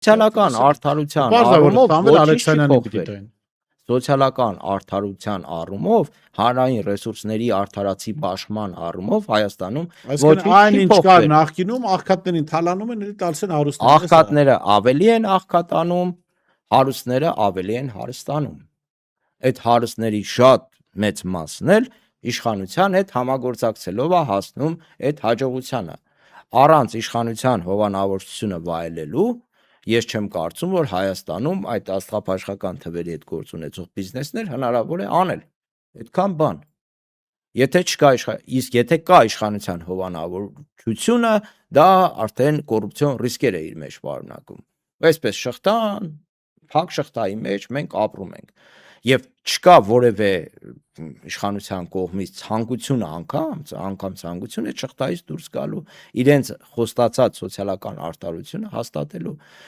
Սոցիալական արդարության առումով ոչինչ չի փոխվել։ Սոցիալական արդարության առումով, հանրային ռեսուրսների արդարացի բաշխման առումով Հայաստանում ոչինչ չի փոխվել։ Նախկինում աղքատներին թալանում են, տալիս են հարուստներին։ Աղքատները ավելի են աղքատանում, հարուստները ավելի են հարստանում։ Այդ հարուստների շատ մեծ մասն էլ իշխանության հետ համագործակցելով է հասնում այդ հաջողությանը։ Առանց իշխանության հովանավորությունը վայելելու ես չեմ կարծում, որ Հայաստանում այդ աստղաբաշխական թվերի հետ գործ ունեցող բիզնեսներ հնարավոր է անել։ Այդքան բան։ Եթե չկա իսկ եթե կա իշխանության հովանավորությունը, դա արդեն կոռուպցիոն ռիսկեր է իր մեջ պարունակում։ Այսպես շղթան, փակ շղթայի մեջ մենք ապրում ենք։ Եվ չկա որևէ իշխանության կողմից ցանկությունը անգամ ցանկություն այդ շղթայից դուրս գալու, իրենց խոստացած սոցիալական արդարությունը հաստատելու։